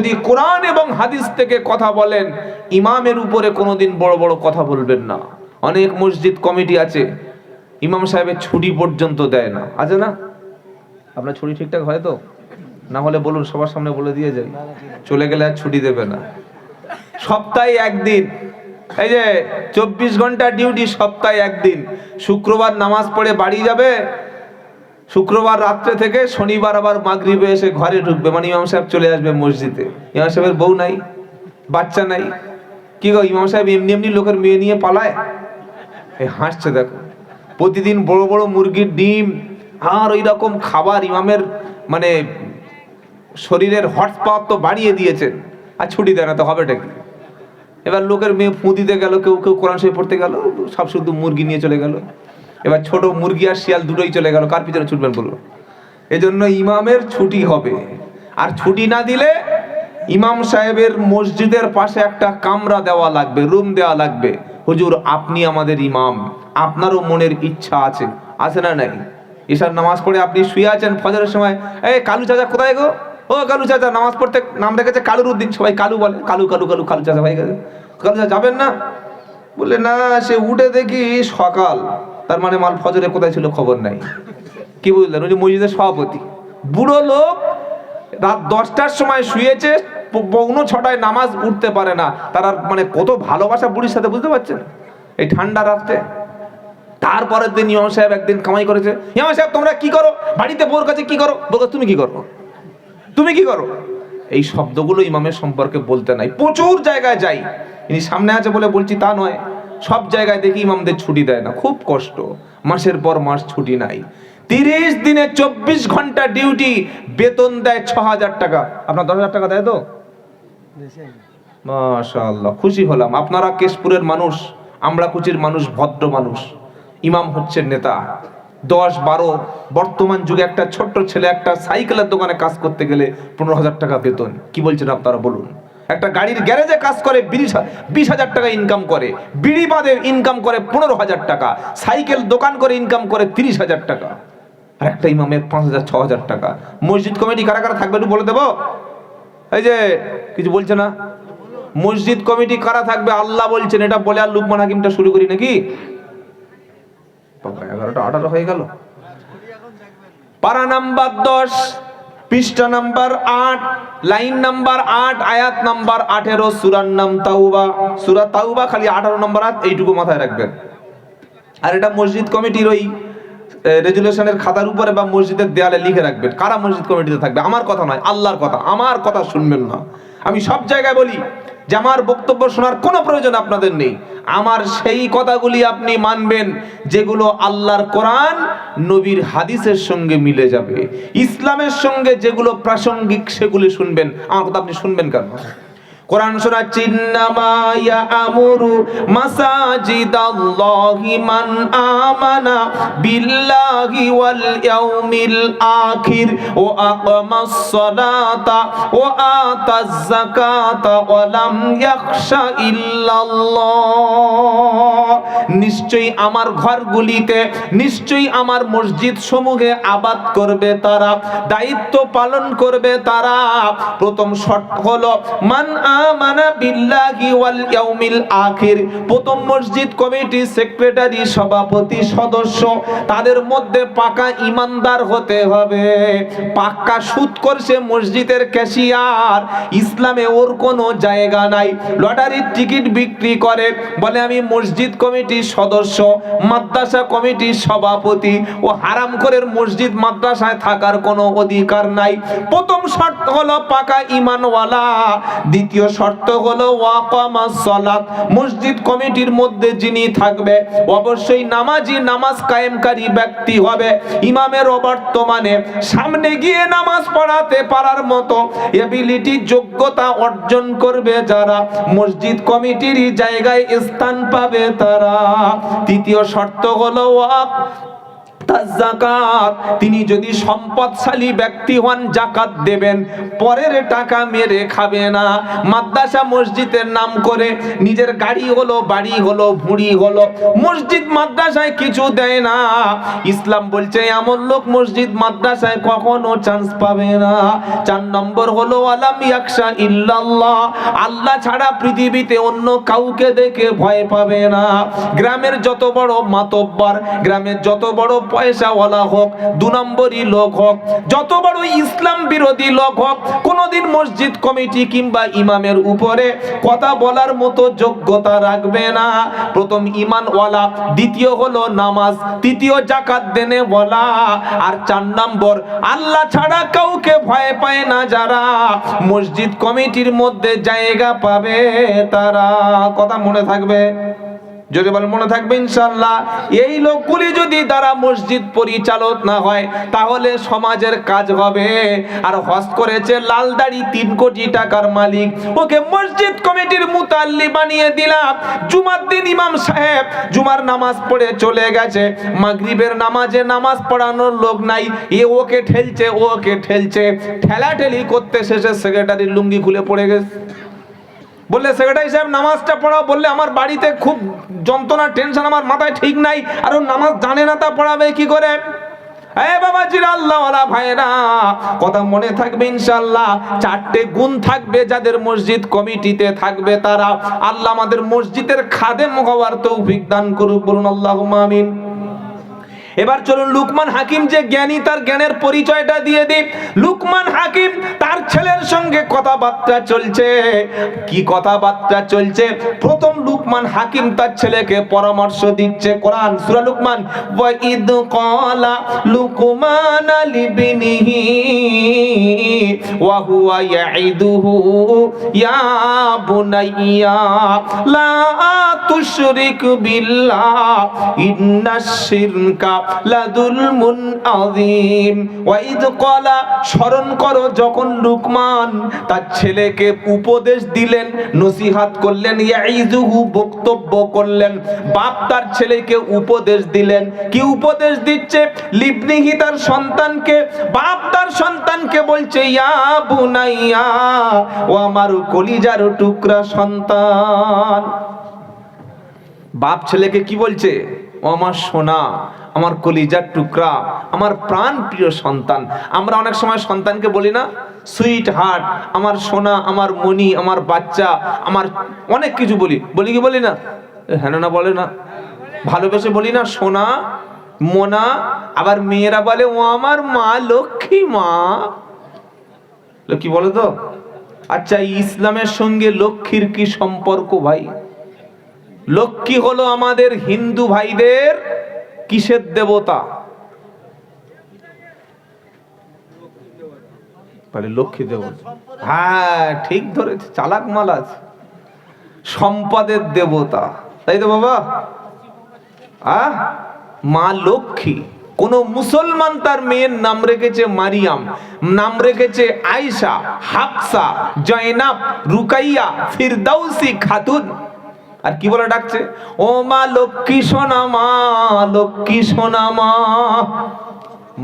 যদি কোরআন এবং হাদিস থেকে কথা বলেন, ইমামের উপরে কোনোদিন বড় বড় কথা বলবেন না। অনেক মসজিদ কমিটি আছে ইমাম সাহেবের ছুটি পর্যন্ত দেয় না, আছে না? আপনার ছুটি ঠিকঠাক হয় তো? না হলে বলুন, সবার সামনে বলে দিয়ে যাই, চলে গেলে আর ছুটি দেবে না। সপ্তাহে একদিন, এই যে 24 ঘন্টা ডিউটি, সপ্তাহে একদিন। শুক্রবার নামাজ পড়ে বাড়ি যাবে, শুক্রবার রাত্রে থেকে শনিবার আবার মাগরিবে এসে ঘরে ঢুকবে, মানে ইমাম সাহেব চলে আসবে মসজিদে। ইমাম সাহেবের বউ নাই, বাচ্চা নাই, কি গো ইমাম সাহেব এমনি এমনি লোকের মেয়ে নিয়ে পালায়? এই হাসছে দেখো। প্রতিদিন বড় বড় মুরগির ডিম আর ওই রকম খাবার ইমামের মানে শরীরের হট পাওয়ার তো বাড়িয়ে দিয়েছেন, আর ছুটি দেয় না, তো হবেটা কি? এবার লোকের মেয়ে ফু দিতে গেল, কেউ কেউ কোরআন শরীফ পড়তে গেল, সব শুধু মুরগি নিয়ে চলে গেল। এবার ছোট মুরগি আর শিয়াল দুটোই চলে গেল, কার পিছনে ছুটবেন বলুন? এজন্য ইমামের ছুটি হবে। আর ছুটি না দিলে ইমাম সাহেবের মসজিদের পাশে একটা কামরা দেওয়া লাগবে, রুম দেওয়া লাগবে। হুজুর আপনি আমাদের ইমাম, আপনারও মনের ইচ্ছা আছে, আছে না নাই? ঈশার নামাজ পড়ে আপনি শুয়ে আছেন, ফজরের সময় এই কালু চাচা কোথায় গো? ও কালু চাচা, নামাজ পড়তে নাম রেখেছে কালুর উদ্দিন, সবাই কালু বলে, কালু কালু কালু কালু চাচা হয়ে গেছে। কালু চাচা যাবেন না? বলে না, সে উঠে দেখি সকাল, তার মানে মাল ফজরে কোথায় ছিল খবর নাই। কি বুঝলেন? ওই যে মসজিদের সভাপতি বুড়ো লোক, রাত 10টার সময় শুয়েছে, পৌনে 6টায় নামাজ উঠতে পারে না। তার মানে কত ভালোবাসা বুড়ির সাথে, বুঝতে পারছেন? এই ঠান্ডা রাতে। তারপরের দিন ইমাম সাহেব একদিন কামাই করেছে, ইমাম সাহেব তোমরা কি করো বাড়িতে? বোর কাছে কি করো? বলতো তুমি কি করো, তুমি কি করো? এই শব্দগুলো ইমামের সম্পর্কে বলতে নাই। প্রচুর জায়গায় যাই, ইনি সামনে আছে বলে বলছি তা নয়, সব জায়গায় দেখি ইমামদের ছুটি দেয় না, খুব কষ্ট। মাসের পর মাস ছুটি নাই। 30 দিনে 24 ঘন্টা ডিউটি, বেতন দেয় 6000 টাকা। আপনার 10,000 টাকা দেয় তো? মাশাআল্লাহ, খুশি হলাম। আপনারা কেশপুরের মানুষ, আমরা কুচির মানুষ, ভদ্র মানুষ। ইমাম হচ্ছে নেতা। 10-12, বর্তমান যুগে একটা ছোট্ট ছেলে একটা সাইকেলের দোকানে কাজ করতে গেলে 15,000 টাকা বেতন। কি বলছেন আপনারা বলুন? একটা গাড়ির গ্যারেজে কাজ করে 20,000 টাকা ইনকাম করে, বিড়ি বাদে ইনকাম করে 15,000 টাকা, সাইকেল দোকান করে ইনকাম করে 30,000 টাকা। আর একটা ইমামের 5,000-6,000 টাকা। মসজিদ কমিটি কারা কারা থাকবে একটু বলে দেবো? এই যে কিছু বলছে না, মসজিদ কমিটি কারা থাকবে আল্লাহ বলছেন, এটা বলে আর লুকমান হাকিমটা শুরু করি নাকি? 11টা-18 হয়ে গেল। পারা নাম্বার 10, পৃষ্ঠা নাম্বার 8, লাইন নাম্বার 8, আয়াত নাম্বার 18, সূরার নাম তাওবা। সূরা তাওবা খালি 18 নম্বর আয়াত, এইটুকু মাথায় রাখবেন। আর এটা মসজিদ কমিটির ওই রেজুলেশনের খাতার উপরে বা মসজিদের দেয়ালে লিখে রাখবেন কারা মসজিদ কমিটিতে থাকবে। আমার কথা নয়, আল্লাহর কথা। আমার কথা শুনবেন না। আমি সব জায়গায় বলি যে আমার বক্তব্য শোনার কোনো প্রয়োজন আপনাদের নেই। আমার সেই কথাগুলি আপনি মানবেন যেগুলো আল্লাহর কোরআন নবীর হাদিসের সঙ্গে মিলে যাবে। ইসলামের সঙ্গে যেগুলো প্রাসঙ্গিক সেগুলি শুনবেন। আমার কথা আপনি শুনবেন কেন? কোরআন শোনাচ্ছে, ইন্নামা ইয়া'মুরু মাসাজিদাল্লাহি মান আমানা বিল্লাহি ওয়াল ইয়াউমিল আখির ওয়া আকামাস সালাতা ওয়া আতাজ যাকাতা ওয়া লাম ইয়াখশা ইল্লাল্লাহ। নিশ্চয়ই আমার ঘরগুলিতে, নিশ্চয়ই আমার মসজিদ সমূহে আবাদ করবে তারা, দায়িত্ব পালন করবে তারা। প্রথম শর্ত হলো মান আমানা বিল্লাহি ওয়াল ইয়াউমিল আখির। প্রথম মসজিদ কমিটি সেক্রেটারি, সভাপতি, সদস্য তাদের মধ্যে পাকা ইমানদার হতে হবে। পাক্কা সুদ করছে মসজিদের ক্যাশিয়ার, ইসলামে ওর কোনো জায়গা নাই। লটারির টিকিট বিক্রি করে, বলে আমি মসজিদ কমিটির সদস্য, মাদ্রাসা কমিটির সভাপতি, ও হারামখোরের মসজিদ মাদ্রাসায় থাকার কোনো অধিকার নাই। প্রথম শর্ত হলো পাকা ঈমানওয়ালা। দ্বিতীয় শর্ত হলো ওয়াকামাস সালাত। মসজিদ কমিটির মধ্যে যিনি থাকবে অবশ্যই নামাজি, নামাজ কায়েমকারী ব্যক্তি হবে। ইমামের অবর্তমানে সামনে গিয়ে নামাজ পড়াতে পারার মতো এবিলিটি, যোগ্যতা অর্জন করবে যারা, মসজিদ কমিটির জায়গায় স্থান পাবে তারা। তৃতীয় শর্ত হলো যাকাত, তিনি যদি সম্পদশালী ব্যক্তি হন যাকাত দেবেন, পরের টাকা মেরে খাবে না। মাদ্রাসা মসজিদের নাম করে নিজের গাড়ি হলো, বাড়ি হলো, ভুঁড়ি হলো, মসজিদ মাদ্রাসায় কিছু দেয় না। ইসলাম বলছে এমন লোক মসজিদ মাদ্রাসায় কখনো চান্স পাবে না। 4 নম্বর হলো আলাম ইয়াকশা ইল্লাল্লাহ, আল্লাহ ছাড়া পৃথিবীতে অন্য কাউকে দেখে ভয় পাবে না। গ্রামের যত বড় মাতব্বর, গ্রামের যত বড় পয়সাওয়ালা হোক, 2 নম্বরই লোক হোক, যত বড় ইসলাম বিরোধী লোক হোক, কোনোদিন মসজিদ কমিটি কিংবা ইমামের উপরে কথা বলার মতো যোগ্যতা রাখবে না। প্রথম ঈমানওয়ালা, দ্বিতীয় হলো নামাজ, তৃতীয় যাকাত দেনে বলা, আর 4 নম্বর আল্লাহ ছাড়া কাউকে ভয় পায় না যারা, মসজিদ কমিটির মধ্যে জায়গা পাবে তারা। কথা মনে থাকবে? যদি বলেন মনে থাকবে ইনশাআল্লাহ। এই লোকগুলি যদি দ্বারা মসজিদ পরিচালক না হয় তাহলে সমাজের কাজ হবে। আর হজ করেছে লাল দাড়ি 3 কোটি টাকার মালিক, ওকে মসজিদ কমিটির মুতাল্লি বানিয়ে দিলাম। জুমার দিন ইমাম সাহেব জুমার নামাজ পড়ে চলে গেছে, মাগরিবের নামাজে নামাজ পড়ানোর লোক নাই, এ ওকে ঠেলছে, ওকে ঠেলছে, ঠেলাঠেলি করতে শেষে সেক্রেটারির লুঙ্গি খুলে পড়ে গেছে। বললে সেক্রেটারি সাহেব নামাজটা পড়াও, বললে আমার বাড়িতে খুব যন্ত্রণা, টেনশন, আমার মাথায় ঠিক নাই, আর ও নামাজ জানে না, তা পড়াবে কি করে? বাবাজিরা, আল্লাহওয়ালা ভাইরা, কথা মনে থাকবে ইনশাআল্লাহ। 4টে গুণ থাকবে যাদের মসজিদ কমিটিতে থাকবে তারা। আল্লাহ আমাদের মসজিদের খাদেম হওয়ার তৌফিক দান করুক, বলুন আল্লাহুম্মা আমিন। এবার চলুন লুকমান হাকিম যে জ্ঞানী, তার জ্ঞানের পরিচয়টা দিয়ে দিই। লুকমান হাকিম তার ছেলের সঙ্গে কথাবার্তা চলছে। কি কথাবার্তা চলছে? প্রথম লুকমান হাকিম তার ছেলেকে পরামর্শ দিচ্ছে। কোরআন সূরা লুকমান, ওয়া ইদ ক্বালা লুকমান লিবনিহি ওয়া হুয়া ইয়াইদুহু ইয়া বুনাইয়া লা তুশরিক বিল্লাহ ইন্নাশ শিরকা লাযুলমুন আযীম। ওয়া ইদ ক্বালা, স্মরণ করো যখন লুকমান তার ছেলেকে উপদেশ দিলেন, নসিহত করলেন, ইয়াইজুহু, বক্তব্য করলেন। বাপ তার ছেলেকে উপদেশ দিলেন। কি উপদেশ দিচ্ছে? লিবনিহি, তার সন্তানকে। বাপ তার সন্তানকে বলছে ইয়া বুনাইয়া, ও আমার কলিজার টুকরা সন্তান। বাপ ছেলেকে কি বলছে? ও আমার সোনা, আমার কলিজার টুকরা, আমার প্রাণ প্রিয় সন্তান। আমরা অনেক সময় সন্তানকে বলি না সুইট হার্ট, আমার সোনা, আমার মনি, আমার বাচ্চা, আমার অনেক কিছু বলি, বলি কি বলি না? হ্যাঁ না বলে না? ভালোবেসে বলি না সোনা, মোনা। আবার মেয়েরা বলে ও আমার মা, লক্ষ্মী মা। লক্ষ্মী বলে তো? আচ্ছা, ইসলামের সঙ্গে লক্ষ্মীর কি সম্পর্ক ভাই? লক্ষ্মী হলো আমাদের হিন্দু ভাইদের কিসের দেবতা? লক্ষ্মী দেবতা। হ্যাঁ, ঠিক ধরেছে, চালাক মাল আছে। সম্পদের দেবতা, তাই তো বাবা? মা লক্ষ্মী। কোন মুসলমান তার মেয়ের নাম রেখেছে মারিয়াম, নাম রেখেছে আয়েশা, হাফসা, জয়নাব, রুকাইয়া, ফিরদাউসি খাতুন। আর কি বলে ডাকছে? ও মা লক্ষ্মী সোনা মা, লক্ষ্মী সোনা মা।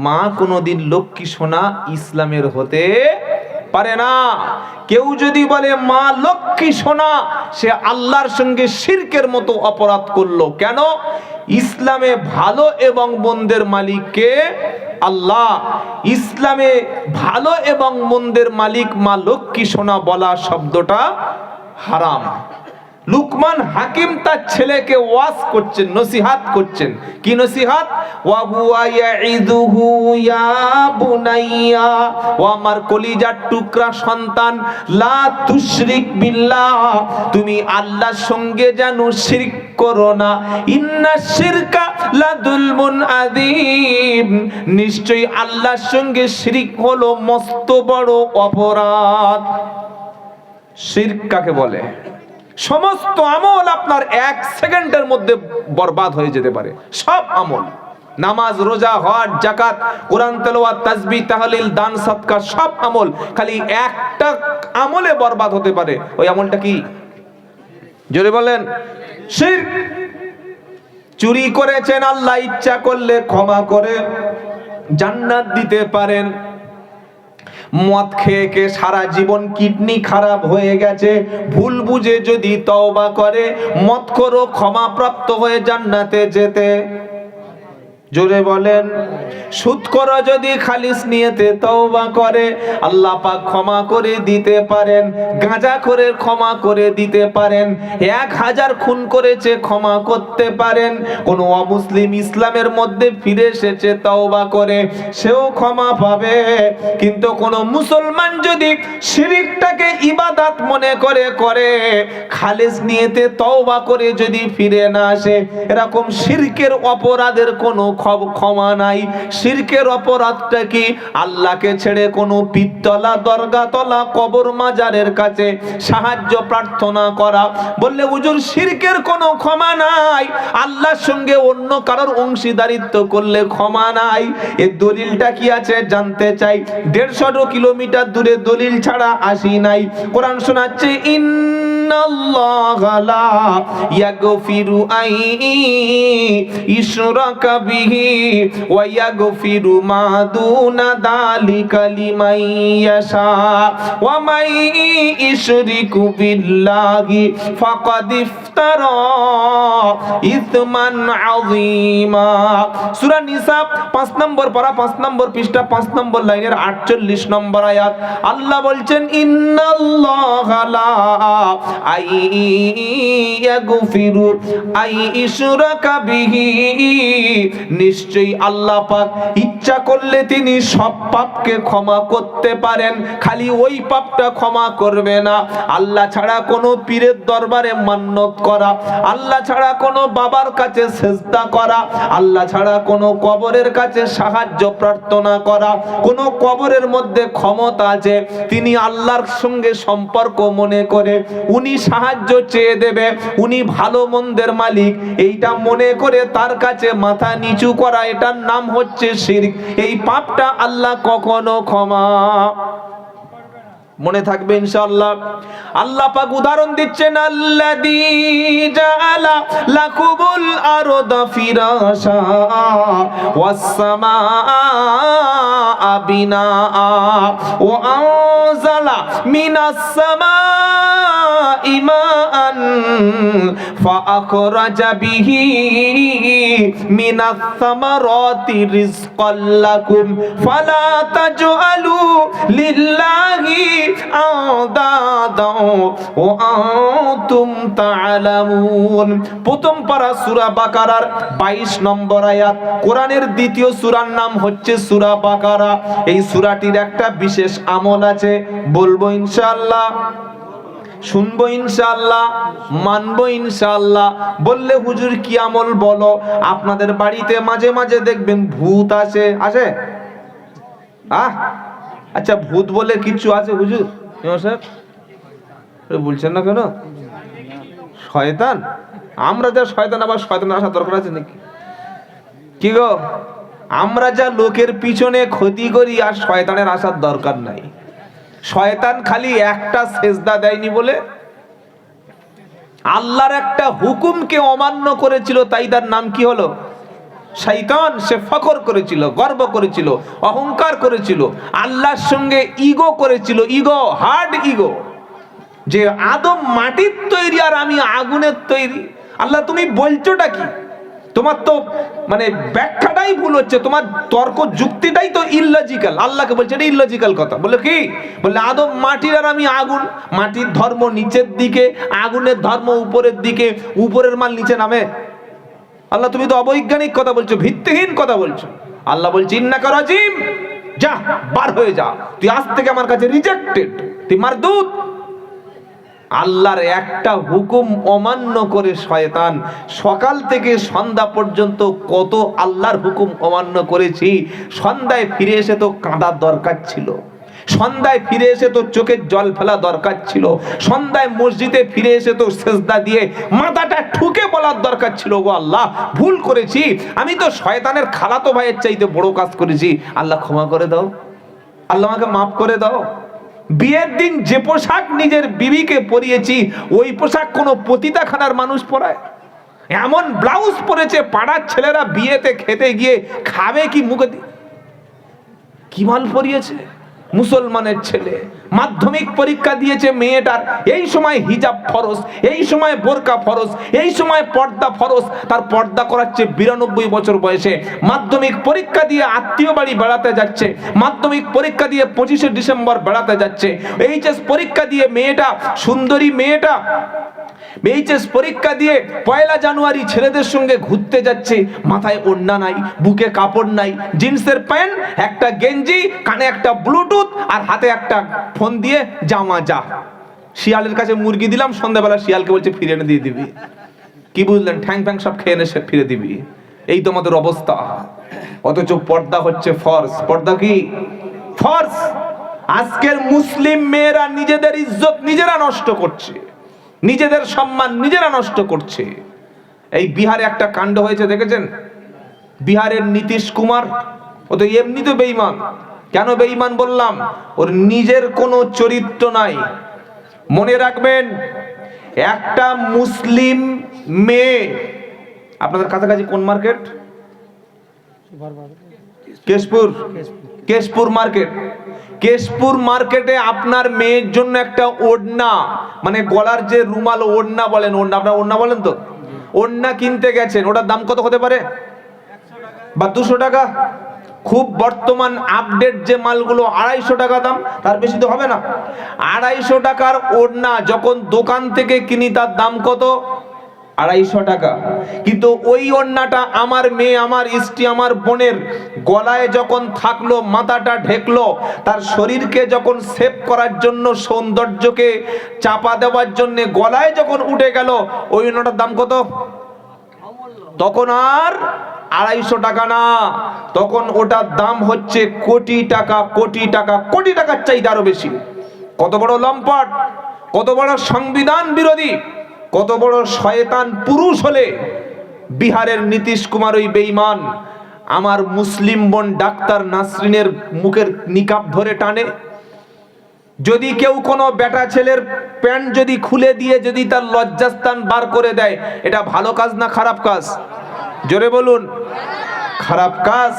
মা কোনদিন লক্ষ্মী সোনা ইসলামের হতে পারে না। কেউ যদি বলে মা লক্ষ্মী সোনা, সে আল্লাহর সঙ্গে শিরকের মতো অপরাধ করলো। কেন? ইসলামে ভালো এবং মন্দের মালিক কে? আল্লাহ। ইসলামে ভালো এবং মন্দের মালিক মা লক্ষ্মী সোনা বলা শব্দটা হারাম। লুকমান হাকিম তার ছেলেকে ওয়াজ করছেন, নসিহত করছেন। কি নসিহত? ওয়া হুয়া ইয়াইদুহু ইয়া বুনাইয়া, ও আমার কলিজার টুকরা সন্তান, লা তুশরিক বিল্লাহ, তুমি আল্লাহর সঙ্গে যেন শিরক করো না। ইন্নাশ শিরকা লাযুলমুন আযীম, নিশ্চয়ই আল্লাহর সঙ্গে শিরক হলো মস্ত বড় অপরাধ। শিরক কাকে বলে? সমস্ত আমল আপনার 1 সেকেন্ডের মধ্যে বরবাদ হয়ে যেতে পারে। সব আমল, নামাজ, রোজা, হজ, যাকাত, কোরআন তেলাওয়াত, তাসবিহ, তাহলিল, দান, সদকা, সব আমল খালি একটা আমলে বরবাদ হতে পারে। ওই আমলটা কি? জোরে বলেন। শিরক। চুরি করেছেন, আল্লাহ ইচ্ছা করলে ক্ষমা করে জান্নাত দিতে পারেন। মদ খেয়ে খেয়ে সারা জীবন কিডনি খারাপ হয়ে গেছে, ভুল বুঝে যদি তওবা করে মদখোরও ক্ষমাপ্রাপ্ত হয়ে জান্নাতে যেতে। জোরে বলেন। সুদখোর যদি খালিস নিয়তে তওবা করে আল্লাহ পাক ক্ষমা করে দিতে পারেন। গাঁজাখোরের ক্ষমা করে দিতে পারেন। 1000 খুন করেছে ক্ষমা করতে পারেন। কোন অমুসলিম ইসলামের মধ্যে ফিরে এসেছে তওবা করে সেও ক্ষমা পাবে। কিন্তু কোন মুসলমান যদি শিরকটাকে ইবাদত মনে করে খালিস নিয়তে তওবা করে যদি ফিরে না আসে, এরকম শিরকের অপরাধের কোনো ক্ষমা নাই। শিরকের অপরাধটা কি? আল্লাহকে ছেড়ে কোনো পীরতলা, দরগাতলা, কবর মাজারের কাছে সাহায্য প্রার্থনা করা। বললে হুজুর শিরকের কোনো ক্ষমা নাই, আল্লাহর সঙ্গে অন্য কারোর অংশীদারিত্ব করলে ক্ষমা নাই। এর দলিলটা কি আছে জানতে চাই। 150 কিলোমিটার দূরে দলিল ছাড়া আসি নাই। কোরআন শোনাচ্ছে ইন্নাল্লাহা লা ইয়াগফিরু আন ইশরাকা বিহি ওয়া ইয়াগফিরু মা দুনা যালিকা লিমান ইয়াশা ওয়া মান ইশরিকু বিল্লাহি ফাকাদ ইফতারা ইসমান আযীমা। সূরা নিসা 5 নম্বর পারা 5 নম্বর পৃষ্ঠা 5 নম্বর লাইনের 48 নম্বর আয়াত। আল্লাহ বলছেন ইন্নাল্লাহা লা ইয়াগফিরু আন ইশরাকা বিহি, নিশ্চয়ই আল্লাহ পাক ইচ্ছা করলে তিনি সব পাপকে ক্ষমা করতে পারেন, খালি ওই পাপটা ক্ষমা করবে না। আল্লাহ ছাড়া কোনো পীরের দরবারে মান্নত করা, আল্লাহ ছাড়া কোনো বাবার কাছে সেজদা করা, আল্লাহ ছাড়া কোনো কবরের কাছে সাহায্য প্রার্থনা করা, কোনো কবরের মধ্যে ক্ষমতা আছে, তিনি আল্লাহর সঙ্গে সম্পর্ক মনে করে উনি সাহায্য চেয়ে দেবে, উনি ভালো মন্দের মালিক, এইটা মনে করে তার কাছে মাথা নিচু করা, এটার নাম হচ্ছে শিরক। এই পাপটা আল্লাহ কখনো ক্ষমা, মনে থাকবে ইনশাআল্লাহ। আল্লাহ পাক উদাহরণ দিচ্ছেন আল্লাযী জাআলা লাকুমুল আরদা ফিরাশা ওয়াস সামাআ বিনাআ ওয়া আনজালা মিনাস সামাই মাআন ফাআখরাজা বিহি মিনাস সামারাতি রিজকাল লাকুম ফালা তাজআলু লিল্লাহি প্রথম পারা সূরা বাকারার 22 নম্বর আয়াত। কোরআনের দ্বিতীয় সূরার নাম হচ্ছে সূরা বাকারা। এই সূরাটির একটা বিশেষ আমল আছে, বলবো ইনশাআল্লাহ, শুনবো ইনশাআল্লাহ, মানবো ইনশাআল্লাহ। বললে হুজুর কি আমল বলো? আপনাদের বাড়িতে মাঝে মাঝে দেখবেন ভূত আসে, আচ্ছা ভূত বলে কিছু আছে হুজুর? বলছেন না কেন? শয়তান, আমরা যা শয়তান, আবার শয়তান আসার দরকার আছে নাকি? কি গো, আমরা যা লোকের পিছনে ক্ষতি করি আর শয়তানের আসার দরকার নাই। শয়তান খালি একটা সেজদা দেয়নি বলে আল্লাহর একটা হুকুমকে অমান্য করেছিল, তাই তার নাম কি হলো? শয়তান। সে ফখর করেছিল, গর্ব করেছিল, অহংকার করেছিল, আল্লাহর সঙ্গে ইগো করেছিল, ইগো, হার্ড ইগো, যে আদম মাটির তৈরি আর আমি আগুনের তৈরি। আল্লাহ তুমি বলছোটা কি? তোমার তো মানে ব্যাখ্যাটাই ভুল হচ্ছে, তোমার তর্ক যুক্তিটাই তো ইললজিক্যাল। আল্লাহকে বলছে এটা ইললজিক্যাল কথা। বলে কি? বলে আদম মাটির আর আমি আগুন, মাটির ধর্ম নিচের দিকে, আগুনের ধর্ম উপরের দিকে, উপরের মাল নিচে নামে। আল্লাহ তুমি তো অবৈজ্ঞানিক কথা বলছো, ভিত্তিহীন কথা বলছো। আল্লাহ বলছে ইন্নাকা রাজিম, যা বার হয়ে যা, তুই আজ থেকে আমার কাছে রিজেক্টেড, তুই মারদুদ। আল্লাহর একটা হুকুম অমান্য করে শয়তান সকাল থেকে সন্ধ্যা পর্যন্ত কত আল্লাহর হুকুম অমান্য করেছি। সন্ধ্যায় ফিরে এসে তো কাঁদার দরকার ছিল, সন্ধ্যায় ফিরে এসে তো চোখের জল ফেলা দরকার ছিল, সন্ধ্যায় মসজিদে ফিরে এসে তো সেজদা দিয়ে মাথাটা ঠুকে বলার দরকার ছিল, গো আল্লাহ ভুল করেছি, আমি তো শয়তানের খালাতো ভাইয়ের চাইতে বড় কাজ করেছি, আল্লাহ ক্ষমা করে দাও, আল্লাহ আমাকে মাফ করে দাও। বিয়ের দিন যে পোশাক নিজের বিবিকে পরিয়েছি ওই পোশাক কোনো পতিতাখানার মানুষ পরায়? এমন ব্লাউজ পরেছে, পাড়ার ছেলেরা বিয়েতে খেতে গিয়ে খাবে কি মুখে কি মাল পরিয়েছে। মুসলমানের ছেলে মাধ্যমিক পরীক্ষা দিয়েছে মেয়েটার, এই সময় হিজাব ফরজ, এই সময় বোরকা ফরজ, এই সময় পর্দা ফরজ, তার পর্দা করাচ্ছে 92 বছর বয়সে। মাধ্যমিক পরীক্ষা দিয়ে আত্মীয় বাড়ি বেড়াতে যাচ্ছে, মাধ্যমিক পরীক্ষা দিয়ে 25শে ডিসেম্বর বেড়াতে যাচ্ছে, এইচএস পরীক্ষা দিয়ে মেয়েটা, সুন্দরী মেয়েটা এইচএস পরীক্ষা দিয়ে 1 জানুয়ারি ছেলেদের সঙ্গে ঘুরতে যাচ্ছে, মাথায় ওড়না নাই, বুকে কাপড় নাই, জিন্সের প্যান্ট, একটা গেঞ্জি, কানে একটা ব্লুটুথ আর হাতে একটা ফোন দিয়ে জামা। যা শিয়ালের কাছে মুরগি দিলাম, সন্ধ্যাবেলা শিয়ালকে বলছে ফিরে এনে দিয়ে দিবি। কি বুঝলেন? ঠ্যাং ফ্যাং সব খেয়ে এনে সে ফিরে দিবি। এই তোমাদের অবস্থা। অথচ পর্দা হচ্ছে ফরজ। পর্দা কি ফরজ। আজকের মুসলিম মেয়েরা নিজেদের ইজ্জত নিজেরা নষ্ট করছে, নিজেদের সম্মান নিজেরা নষ্ট করছে। এই বিহারে একটা কাণ্ড হয়েছে দেখেছেন? বিহারের নীতিশ কুমার, ও তো এমনি তো বেঈমান। কেন বেঈমান বললাম? ওর নিজের কোনো চরিত্র নাই। মনে রাখবেন, একটা মুসলিম মেয়ে, আপনাদের কাছাকাছি কোন মার্কেট? কেশপুর। কেশপুর মার্কেট। কেশপুর মার্কেটে আপনার মেয়ের জন্য একটা ওড়না, মানে গলার যে রুমাল ওড়না বলেন, ওড়না আপনারা ওড়না বলেন তো, ওড়না কিনতে গেছেন, ওটার দাম কত হতে পারে? বা 200 টাকা। খুব বর্তমান আপডেট যে মালগুলো 250 টাকা দাম, তার বেশি তো হবে না। 250 টাকার ওড়না যখন দোকান থেকে কিনি তার দাম কত? 250 টাকা। কিন্তু ওই ওড়নাটা আমার মেয়ে, আমার স্ত্রী, আমার বোনের গলায় যখন থাকলো, মাথাটা ঢেকলো, তার শরীরকে যখন সেভ করার জন্য, সৌন্দর্যকে চাপা দেওয়ার জন্য গলায় যখন উঠে গেল, ওই ওড়নাটার দাম কত? তখন আর 250 টাকা না, তখন ওটার দাম হচ্ছে কোটি টাকা। কোটি টাকা, কোটি টাকার চাইতে আরো বেশি। কত বড় লম্পট, কত বড় সংবিধান বিরোধী, কত বড় শয়তান পুরুষ হলে বিহারের নীতিশ কুমার ওই বেঈমান আমার মুসলিম বোন ডাক্তার নাসরিনের মুখের নিকাব ধরে টানে। যদি কেউ কোনো বেটা ছেলের প্যান্ট যদি খুলে দিয়ে যদি তার লজ্জাস্থান বার করে দেয়, এটা ভালো কাজ না খারাপ কাজ? জোরে বলুন। খারাপ কাজ।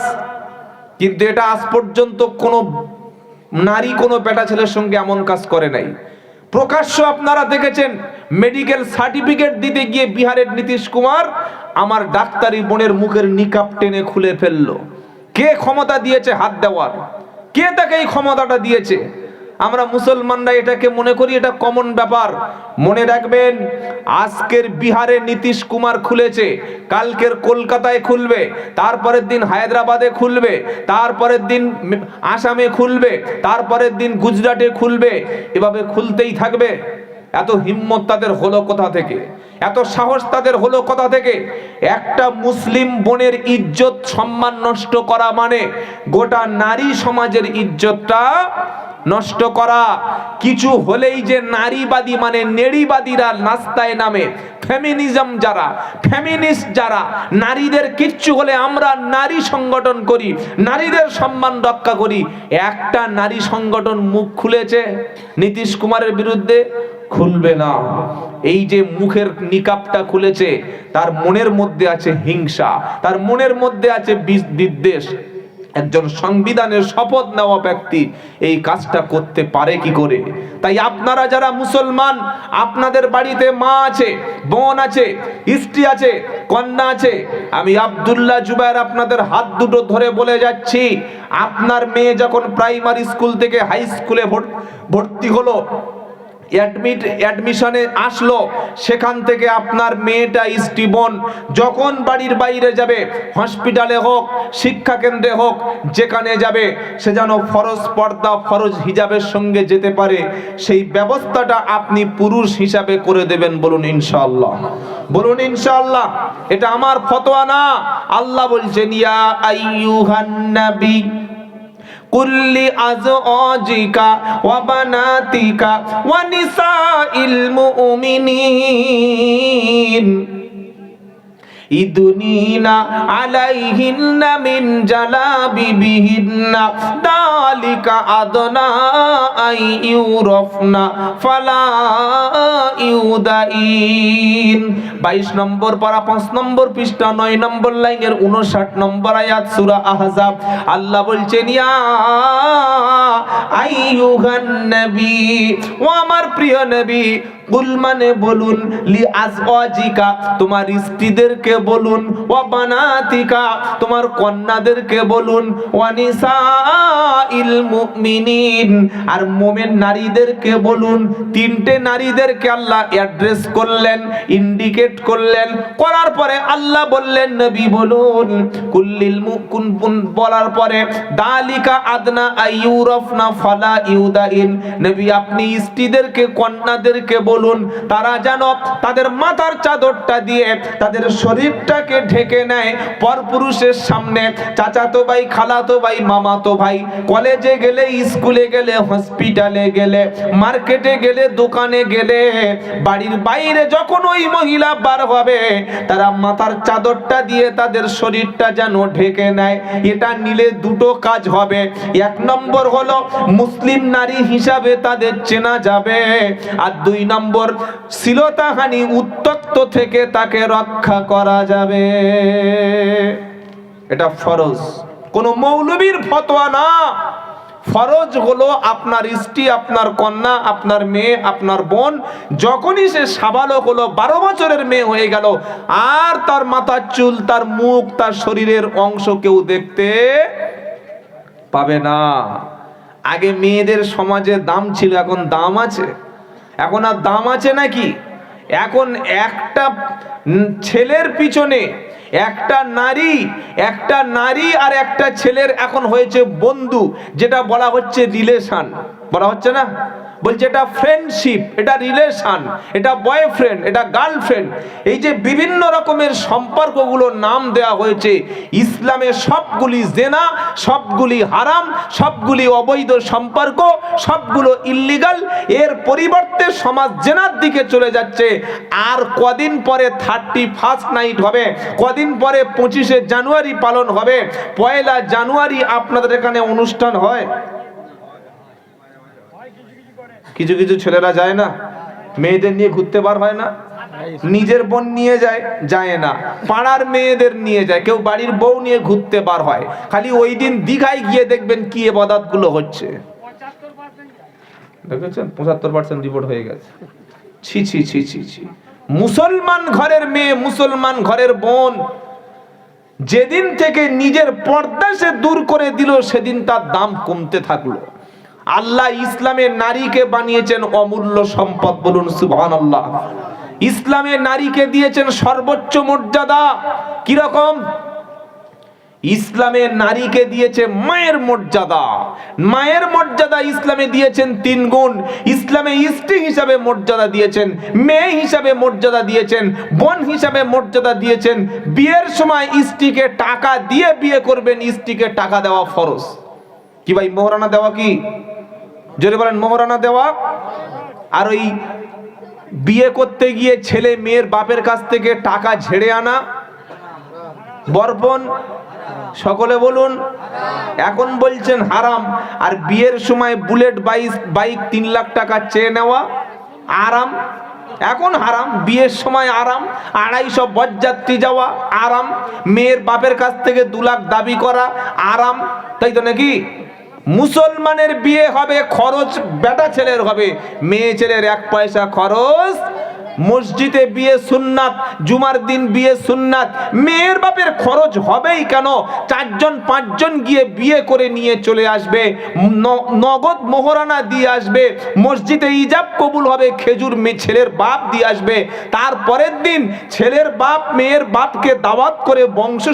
কিন্তু এটা আজ পর্যন্ত কোনো নারী কোনো বেটা ছেলের সঙ্গে এমন কাজ করে নাই। প্রকাশ্য আপনারা দেখেছেন, মেডিকেল সার্টিফিকেট দিতে গিয়ে বিহারের নীতিশ কুমার আমার ডাক্তারি বোনের মুখের নিকাব টেনে খুলে ফেললো। কে ক্ষমতা দিয়েছে হাত দেওয়ার? কে তাকে এই ক্ষমতাটা দিয়েছে? আমরা মুসলমানরা এটাকে মনে করি এটা কমন ব্যাপার। মনে রাখবেন, আজকের বিহারে নীতিশ কুমার খুলেছে, কালকের কলকাতায় খুলবে, তারপরের দিন হায়দ্রাবাদে খুলবে, তারপরের দিন আসামে খুলবে, তারপরের দিন গুজরাটে খুলবে, এভাবে খুলতেই থাকবে। এত হিম্মত তাদের হলো কোথা থেকে? এত সাহস তাদের হলো কোথা থেকে? একটা মুসলিম বোনের ইজ্জত সম্মান নষ্ট করা মানে গোটা নারী সমাজের ইজ্জতটা নষ্ট করা। কিছু হলেই যে নারীবাদী মানে নেড়িবাদীরা নাস্তায় নামে, ফেমিনিজম যারা, ফেমিনিস্ট যারা, নারীদের কিচ্ছু হলে আমরা নারী সংগঠন করি, নারীদের সম্মান রক্ষা করি। একটা নারী সংগঠন মুখ খুলেছে নীতিশ কুমারের বিরুদ্ধে? খুলবে না। এই যে মুখের নিকাবটা খুলেছে, তার মনের মধ্যে আছে হিংসা, তার মনের মধ্যে আছে বিদ্বেষ। একজন সংবিধানের শপথ নেওয়া ব্যক্তি এই কাজটা করতে পারে কি করে? তাই আপনারা যারা মুসলমান, আপনাদের বাড়িতে মা আছে, বোন আছে, স্ত্রী আছে, কন্যা আছে, আমি আব্দুল্লাহ জুবায়ের আপনাদের হাত দুটো ধরে বলে যাচ্ছি, আপনার মেয়ে যখন প্রাইমারি স্কুল থেকে হাই স্কুলে ভর্তি হলো, অ্যাডমিশনে আসলো, সেখান থেকে আপনার মেয়েটা, স্ত্রী, বোন যখন বাড়ির বাইরে যাবে, হসপিটালে হোক, শিক্ষা কেন্দ্রে হোক, যেখানে যাবে, সে যেন ফরজ পর্দা, ফরজ হিজাবের সঙ্গে যেতে পারে, সেই ব্যবস্থাটা আপনি পুরুষ হিসাবে করে দেবেন। বলুন ইনশাআল্লাহ। বলুন ইনশাআল্লাহ। এটা আমার ফতোয়া না, আল্লাহ বলছেন, ইয়া আইয়ুহান নবী কুল্লি আজওয়াজিকা ওয়া বানাতিকা ওয়া নিসাইল মুমিনিন ইদুনিনা আলাইহিন্না মিন জালাবিবিহিন্না দালিকা আদনা আই ইউরাফনা ফালা ইউদাইন। 22 নম্বর পারা 5 নম্বর পৃষ্ঠা 9 নম্বর লাইনের 59 নম্বর আয়াত সূরা আহজাব। আল্লাহ বলছেন, ইয়া আইয়ুহান নবী, ও আমার প্রিয় নবী, কুল মানে বলুন, লি আজওয়াজিকা তোমার স্ত্রীদেরকে বলুন, ওয়া বানাতিকা তোমার কন্যাদেরকে বলুন, ওয়া নিসাইল মুমিনিন আর মুমিন নারীদেরকে বলুন। তিনটে নারীদেরকে আল্লাহ অ্যাড্রেস করলেন, ইন্ডিকেট করলেন, করার পরে আল্লাহ বললেন নবী বলুন, কুল্লিল মুকুন বলার পরে দালিকা আদনা আইয়ুরাফনা ফালা ইউদাইন, নবী আপনি স্ত্রীদেরকে কন্যাদেরকে বলুন তারা যেন তাদের মাথার চাদরটা দিয়ে তাদের শরীরটাকে ঢেকে নেয়। পরপুরুষের সামনে চাচাতো ভাই, খালাতো ভাই, মামাতো ভাই, কলেজে গেলে, স্কুলে গেলে, হসপিটালে গেলে, মার্কেটে গেলে, দোকানে গেলে, বাড়ির বাইরে যখন ওই মহিলা বার হবে তারা মাথার চাদরটা দিয়ে তাদের শরীরটা যেন ঢেকে নেয়। এটা নিলে দুটো কাজ হবে। 1 নম্বর হলো মুসলিম নারী হিসাবে তাদের চেনা যাবে, আর 2 নম্বর শ্লীলতাহানি উত্তক্ত থেকে তাকে রক্ষা করা যাবে। এটা ফরজ, কোন মৌলবীর ফতোয়া না। ফরজ হলো আপনার স্ত্রী, আপনার কন্যা, আপনার মেয়ে, আপনার বোন যখনই সে সাবালক হলো, 12 বছরের মেয়ে হয়ে গেল, আর তার মাথার চুল, তার মুখ, তার শরীরের অংশ কেউ দেখতে পাবে না। আগে মেয়েদের সমাজে দাম ছিল, এখন দাম আছে? এখন আর দাম আছে নাকি? এখন একটা ছেলের পিছনে একটা নারী আর একটা ছেলের এখন হয়েছে বন্ধু, যেটা বলা হচ্ছে রিলেশন, বলা হচ্ছে না, বলছে এটা ফ্রেন্ডশিপ, এটা রিলেশন, এটা বয়ফ্রেন্ড, এটা গার্লফ্রেন্ড। এই যে বিভিন্ন রকমের সম্পর্কগুলো নাম দেওয়া হয়েছে, ইসলামে সবগুলি জেনা, সবগুলি হারাম, সবগুলি অবৈধ সম্পর্ক, সবগুলো ইল্লিগাল। এর পরিবর্তে সমাজ জেনার দিকে চলে যাচ্ছে। আর কদিন পরে 31st নাইট হবে, কদিন পরে 25শে জানুয়ারি পালন হবে, 1 জানুয়ারি আপনাদের এখানে অনুষ্ঠান হয়। কিছু কিছু ছেলেরা যায় না, মেয়েদের নিয়ে ঘুরতে বার হয় না, নিজের বোন নিয়ে যায় না, পাড়ার মেয়েদের নিয়ে যায়, কেউ বাড়ির বউ নিয়ে ঘুরতে বার হয়। খালি ওই দিন দীঘায় গিয়ে দেখবেন কি ইবাদত গুলো হচ্ছে, দেখেছেন? 75% রিপোর্ট হয়ে গেছে। ছি ছি ছি ছি ছি। মুসলমান ঘরের মেয়ে, মুসলমান ঘরের বোন যেদিন থেকে নিজের পর্দা সে দূর করে দিল, সেদিন তার দাম কমতে থাকলো। আল্লাহ ইসলামের নারীকে বানিয়েছেন অমূল্য সম্পদ, বলুন সুবহানাল্লাহ। ইসলামের নারীকে দিয়েছেন সর্বোচ্চ মর্যাদা। কিরকম? ইসলামের নারীকে দিয়েছে মায়ের মর্যাদা। মায়ের মর্যাদা ইসলামে দিয়েছেন 3 গুণ। ইসলামে স্ত্রী হিসাবে মর্যাদা দিয়েছেন, মেয়ে হিসাবে মর্যাদা দিয়েছেন, বোন হিসাবে মর্যাদা দিয়েছেন। বিয়ের সময় স্ত্রীকে টাকা দিয়ে বিয়ে করবেন, স্ত্রীকে টাকা দেওয়া ফরজ। কি ভাই, মোহরানা দেওয়া কি? জোরে বলেন, মোহরানা দেওয়া। আর ওই বিয়ে করতে গিয়ে ছেলে মেয়ের বাপের কাছ থেকে টাকা ঝেড়ে আনা, বরপণ, সকলে বলুন। এখন বলছেন হারাম। আর বিয়ের সময় বুলেট বাইক 3 লাখ টাকা চেয়ে নেওয়া আরাম। এখন হারাম, বিয়ের সময় আরাম। 250 বরযাত্রী যাওয়া আরাম। মেয়ের বাপের কাছ থেকে 2 লাখ দাবি করা আরাম, তাই তো নাকি? মুসলমানের বিয়ে হবে খরচ বেটা ছেলের হবে, মেয়ে ছেলের 1 পয়সা খরচ। মসজিদে বিয়ে সুন্নাত, জুমার দিন বিয়ে সুন্নাত। মেয়ের বাপের খরচ হবেই কেন? 4 জন 5 জন গিয়ে বিয়ে করে নিয়ে চলে আসবে, নগদ মোহরানা দিয়ে আসবে, মসজিদে ইজাব কবুল হবে, খেজুর ছেলের বাপ দিয়ে আসবে। তারপরের দিন ছেলের বাপ মেয়ের বাপকে দাওয়াত করে বংশ